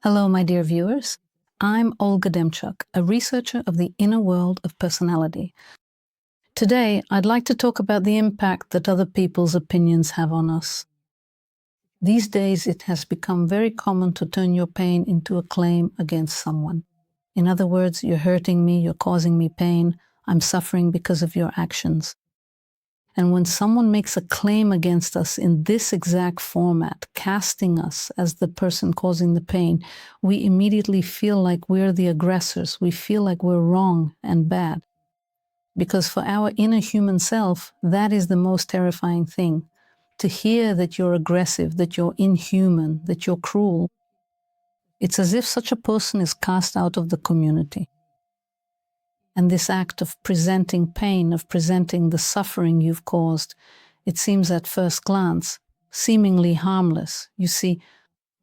Hello, my dear viewers. I'm Olga Demchuk, a researcher of the inner world of personality. Today, I'd like to talk about the impact that other people's opinions have on us. These days, it has become very common to turn your pain into a claim against someone. In other words, you're hurting me, you're causing me pain, I'm suffering because of your actions. And when someone makes a claim against us in this exact format, casting us as the person causing the pain, we immediately feel like we're the aggressors. We feel like we're wrong and bad. Because for our inner human self, that is the most terrifying thing. To hear that you're aggressive, that you're inhuman, that you're cruel. It's as if such a person is cast out of the community. And this act of presenting pain, of presenting the suffering you've caused, it seems at first glance seemingly harmless. You see,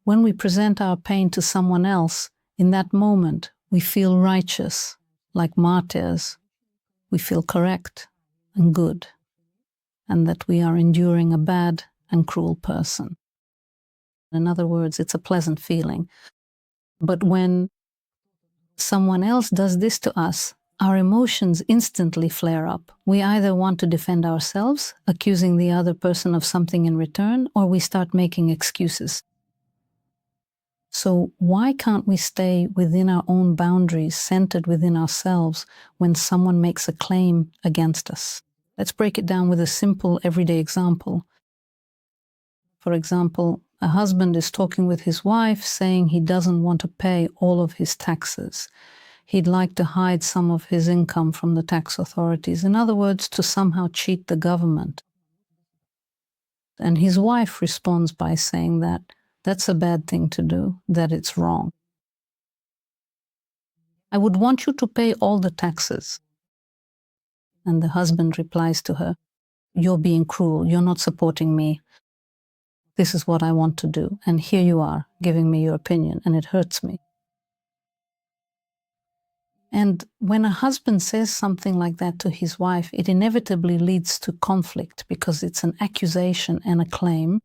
when we present our pain to someone else, in that moment, we feel righteous, like martyrs. We feel correct and good, and that we are enduring a bad and cruel person. In other words, it's a pleasant feeling. But when someone else does this to us, our emotions instantly flare up. We either want to defend ourselves, accusing the other person of something in return, or we start making excuses. So why can't we stay within our own boundaries, centered within ourselves, when someone makes a claim against us? Let's break it down with a simple everyday example. For example, a husband is talking with his wife, saying he doesn't want to pay all of his taxes. He'd like to hide some of his income from the tax authorities. In other words, to somehow cheat the government. And his wife responds by saying that that's a bad thing to do, that it's wrong. I would want you to pay all the taxes. And the husband replies to her, you're being cruel, you're not supporting me. This is what I want to do, and here you are, giving me your opinion, and it hurts me. And when a husband says something like that to his wife, it inevitably leads to conflict because it's an accusation and a claim.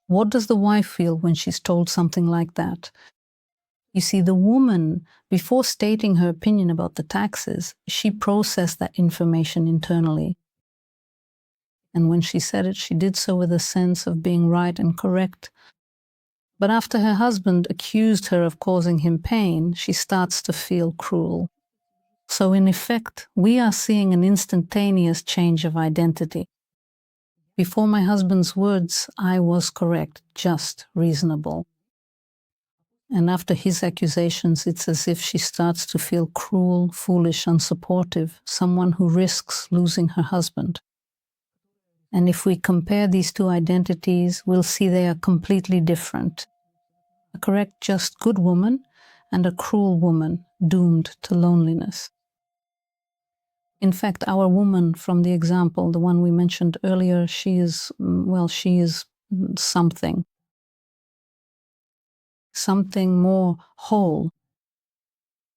What does the wife feel when she's told something like that? You see, the woman, before stating her opinion about the taxes, she processed that information internally. And when she said it, she did so with a sense of being right and correct. But after her husband accused her of causing him pain, she starts to feel cruel. So in effect, we are seeing an instantaneous change of identity. Before my husband's words, I was correct, just, reasonable. And after his accusations, it's as if she starts to feel cruel, foolish, unsupportive, someone who risks losing her husband. And if we compare these two identities, we'll see they are completely different. A correct, just, good woman and a cruel woman doomed to loneliness. In fact, our woman from the example, the one we mentioned earlier, she is something. Something more whole.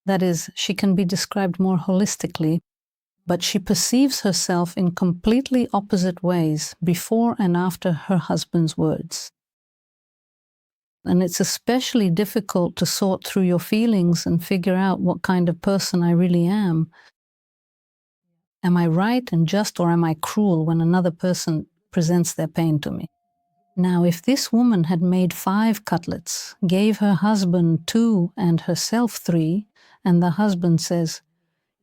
That is, she can be described more holistically, but she perceives herself in completely opposite ways before and after her husband's words. And it's especially difficult to sort through your feelings and figure out what kind of person I really am. Am I right and just, or am I cruel when another person presents their pain to me? Now, if this woman had made 5 cutlets, gave her husband 2 and herself 3, and the husband says,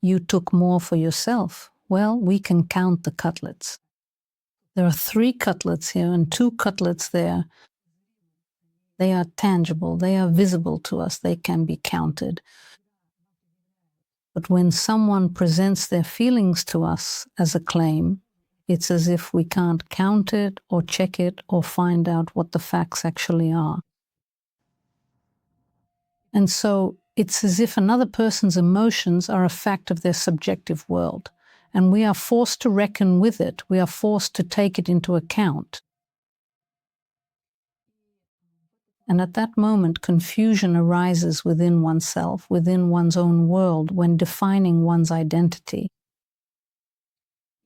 you took more for yourself, well, we can count the cutlets. There are 3 cutlets here and 2 cutlets there. They are tangible, they are visible to us, they can be counted. But when someone presents their feelings to us as a claim, it's as if we can't count it or check it or find out what the facts actually are. And so it's as if another person's emotions are a fact of their subjective world, and we are forced to reckon with it, we are forced to take it into account. And at that moment, confusion arises within oneself, within one's own world, when defining one's identity.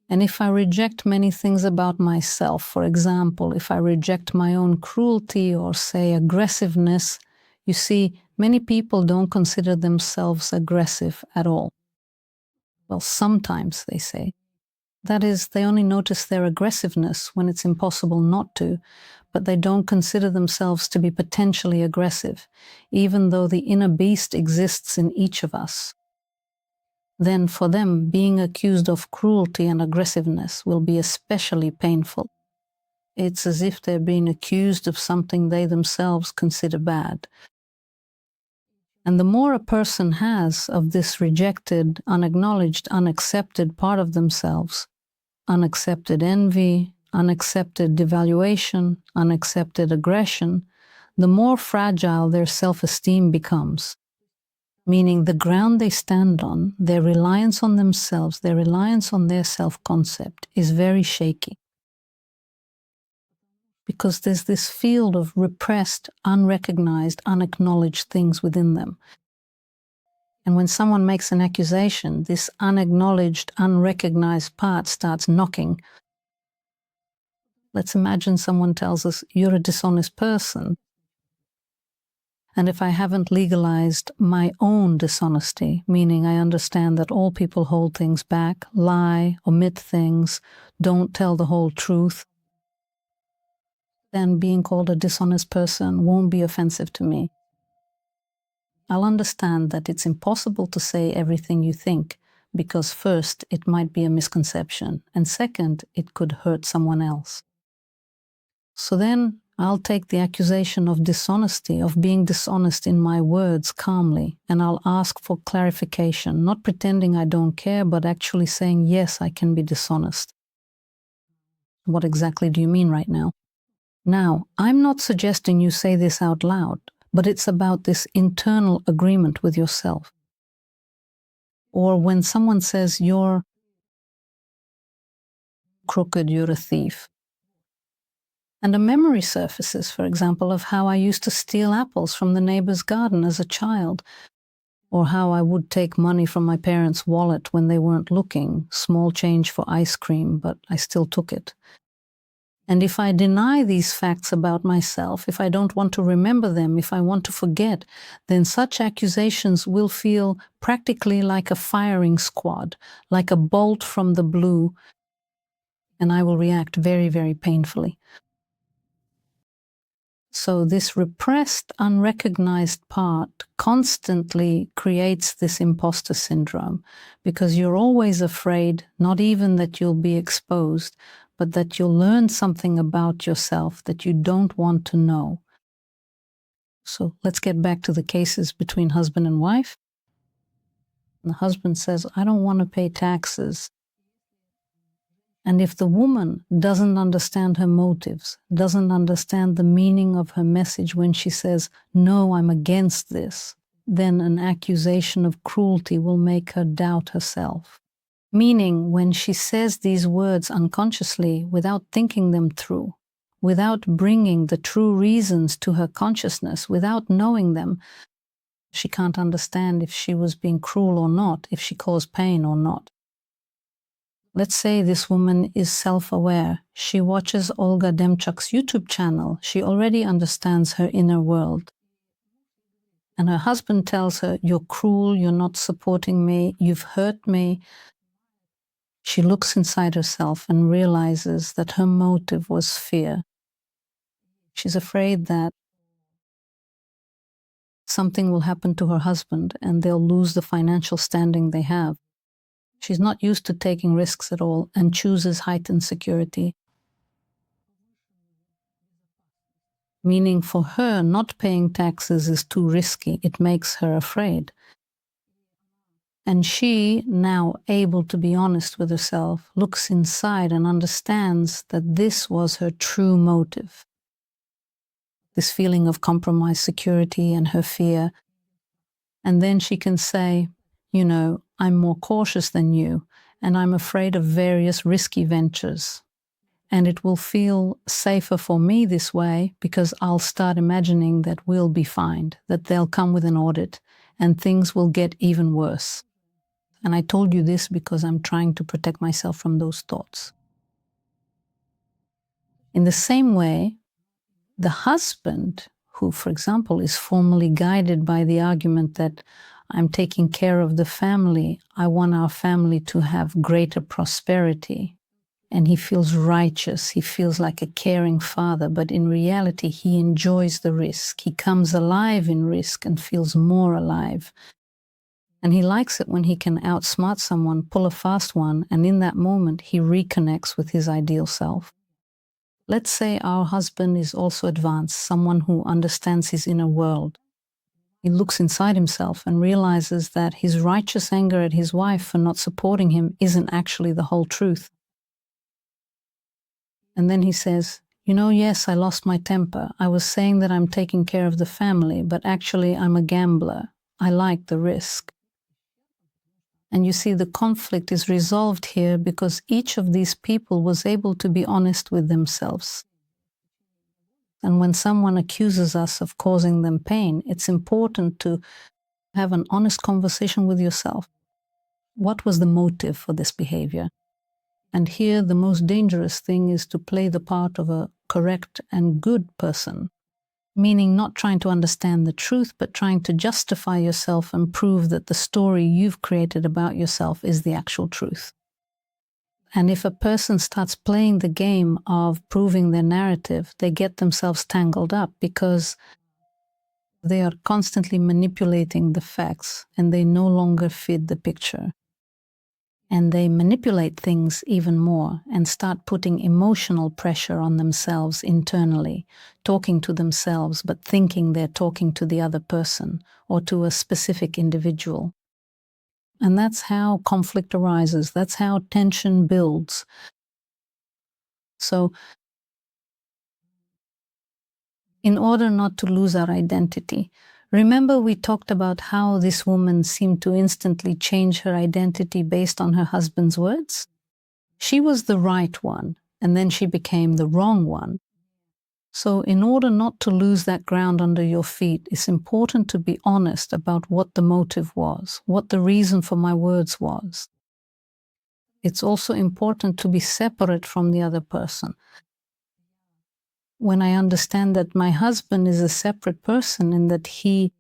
And if I reject many things about myself, for example, if I reject my own cruelty or, say, aggressiveness, You see, many people don't consider themselves aggressive at all. Well, sometimes, they say. That is, they only notice their aggressiveness when it's impossible not to, but they don't consider themselves to be potentially aggressive, even though the inner beast exists in each of us. Then for them, being accused of cruelty and aggressiveness will be especially painful. It's as if they're being accused of something they themselves consider bad. And the more a person has of this rejected, unacknowledged, unaccepted part of themselves, unaccepted envy, unaccepted devaluation, unaccepted aggression, the more fragile their self-esteem becomes. Meaning the ground they stand on, their reliance on themselves, their reliance on their self-concept is very shaky. Because there's this field of repressed, unrecognized, unacknowledged things within them. And when someone makes an accusation, this unacknowledged, unrecognized part starts knocking. Let's imagine someone tells us, you're a dishonest person. And if I haven't legalized my own dishonesty, meaning I understand that all people hold things back, lie, omit things, don't tell the whole truth, then being called a dishonest person won't be offensive to me. I'll understand that it's impossible to say everything you think, because first, it might be a misconception, and second, it could hurt someone else. So then I'll take the accusation of dishonesty, of being dishonest in my words calmly, and I'll ask for clarification, not pretending I don't care, but actually saying, yes, I can be dishonest. What exactly do you mean right now? Now, I'm not suggesting you say this out loud, but it's about this internal agreement with yourself. Or when someone says you're crooked, you're a thief. And a memory surfaces, for example, of how I used to steal apples from the neighbor's garden as a child, or how I would take money from my parents' wallet when they weren't looking, small change for ice cream, but I still took it. And if I deny these facts about myself, if I don't want to remember them, if I want to forget, then such accusations will feel practically like a firing squad, like a bolt from the blue, and I will react very, very painfully. So this repressed, unrecognized part constantly creates this imposter syndrome, because you're always afraid, not even that you'll be exposed, but that you'll learn something about yourself that you don't want to know. So let's get back to the cases between husband and wife. And the husband says, I don't want to pay taxes. And if the woman doesn't understand her motives, doesn't understand the meaning of her message when she says, no, I'm against this, then an accusation of cruelty will make her doubt herself. Meaning, when she says these words unconsciously, without thinking them through, without bringing the true reasons to her consciousness, without knowing them, she can't understand if she was being cruel or not, if she caused pain or not. Let's say this woman is self-aware. She watches Olga Demchuk's YouTube channel. She already understands her inner world. And her husband tells her, you're cruel, you're not supporting me, you've hurt me. She looks inside herself and realizes that her motive was fear. She's afraid that something will happen to her husband and they'll lose the financial standing they have. She's not used to taking risks at all and chooses heightened security. Meaning for her, not paying taxes is too risky. It makes her afraid. And she, now able to be honest with herself, looks inside and understands that this was her true motive. This feeling of compromised security and her fear. And then she can say, you know, I'm more cautious than you, and I'm afraid of various risky ventures. And it will feel safer for me this way because I'll start imagining that we'll be fined, that they'll come with an audit, and things will get even worse. And I told you this because I'm trying to protect myself from those thoughts. In the same way, the husband who, for example, is formally guided by the argument that I'm taking care of the family, I want our family to have greater prosperity, and he feels righteous, he feels like a caring father, but in reality he enjoys the risk. He comes alive in risk and feels more alive. And he likes it when he can outsmart someone, pull a fast one, and in that moment he reconnects with his ideal self. Let's say our husband is also advanced, someone who understands his inner world. He looks inside himself and realizes that his righteous anger at his wife for not supporting him isn't actually the whole truth. And then he says, you know, yes, I lost my temper. I was saying that I'm taking care of the family, but actually I'm a gambler. I like the risk. And you see, the conflict is resolved here because each of these people was able to be honest with themselves. And when someone accuses us of causing them pain, it's important to have an honest conversation with yourself. What was the motive for this behavior? And here, the most dangerous thing is to play the part of a correct and good person, meaning not trying to understand the truth, but trying to justify yourself and prove that the story you've created about yourself is the actual truth. And if a person starts playing the game of proving their narrative, they get themselves tangled up because they are constantly manipulating the facts and they no longer fit the picture. And they manipulate things even more and start putting emotional pressure on themselves internally, talking to themselves but thinking they're talking to the other person or to a specific individual. And that's how conflict arises. That's how tension builds. So, in order not to lose our identity, remember we talked about how this woman seemed to instantly change her identity based on her husband's words? She was the right one, and then she became the wrong one. So in order not to lose that ground under your feet, it's important to be honest about what the motive was, what the reason for my words was. It's also important to be separate from the other person. When I understand that my husband is a separate person and that he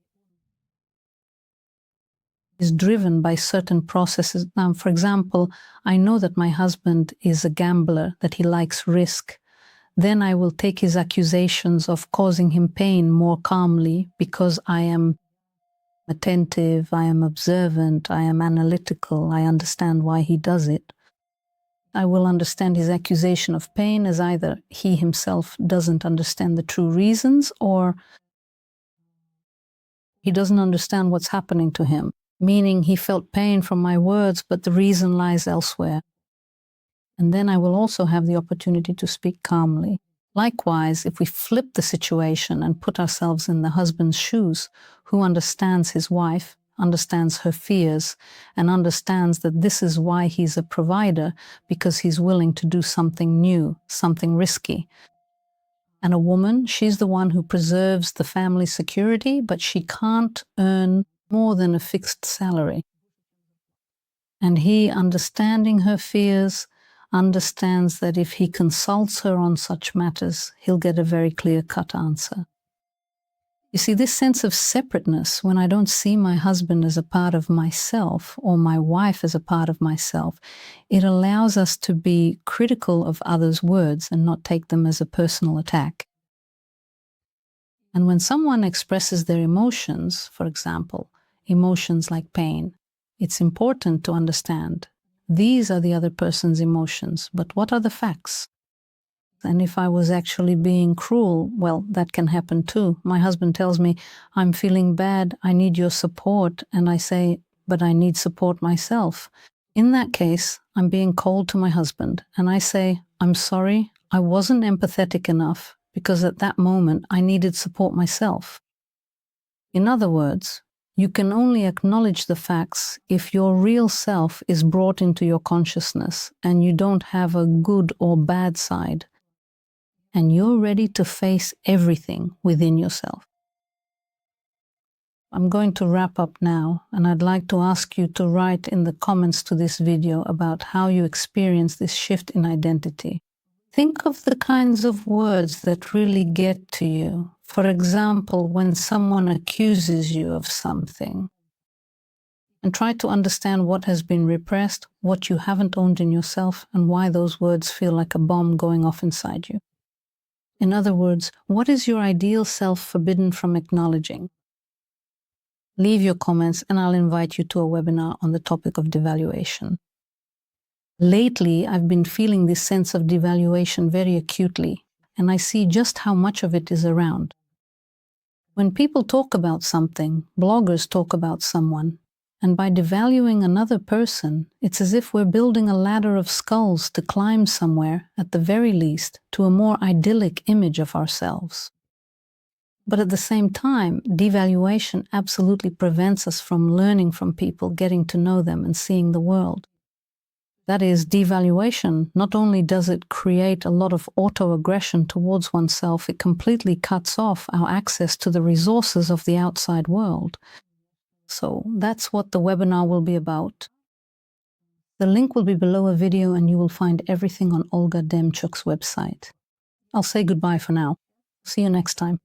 is driven by certain processes. Now, for example, I know that my husband is a gambler, that he likes risk. Then I will take his accusations of causing him pain more calmly because I am attentive, I am observant, I am analytical, I understand why he does it. I will understand his accusation of pain as either he himself doesn't understand the true reasons or he doesn't understand what's happening to him, meaning he felt pain from my words, but the reason lies elsewhere. And then I will also have the opportunity to speak calmly. Likewise, if we flip the situation and put ourselves in the husband's shoes, who understands his wife, understands her fears, and understands that this is why he's a provider, because he's willing to do something new, something risky. And a woman, she's the one who preserves the family security, but she can't earn more than a fixed salary. And he, understanding her fears, understands that if he consults her on such matters, he'll get a very clear-cut answer. You see, this sense of separateness, when I don't see my husband as a part of myself or my wife as a part of myself, it allows us to be critical of others' words and not take them as a personal attack. And when someone expresses their emotions, for example, emotions like pain, it's important to understand these are the other person's emotions, but what are the facts? And if I was actually being cruel, well, that can happen too. My husband tells me, I'm feeling bad, I need your support. And I say, but I need support myself. In that case, I'm being cold to my husband. And I say, I'm sorry, I wasn't empathetic enough because at that moment I needed support myself. In other words, you can only acknowledge the facts if your real self is brought into your consciousness and you don't have a good or bad side, and you're ready to face everything within yourself. I'm going to wrap up now, and I'd like to ask you to write in the comments to this video about how you experience this shift in identity. Think of the kinds of words that really get to you. For example, when someone accuses you of something, and try to understand what has been repressed, what you haven't owned in yourself, and why those words feel like a bomb going off inside you. In other words, what is your ideal self forbidden from acknowledging? Leave your comments and I'll invite you to a webinar on the topic of devaluation. Lately, I've been feeling this sense of devaluation very acutely, and I see just how much of it is around. When people talk about something, bloggers talk about someone, and by devaluing another person, it's as if we're building a ladder of skulls to climb somewhere, at the very least, to a more idyllic image of ourselves. But at the same time, devaluation absolutely prevents us from learning from people, getting to know them, and seeing the world. That is, devaluation, not only does it create a lot of auto-aggression towards oneself, it completely cuts off our access to the resources of the outside world. So that's what the webinar will be about. The link will be below a video and you will find everything on Olga Demchuk's website. I'll say goodbye for now. See you next time.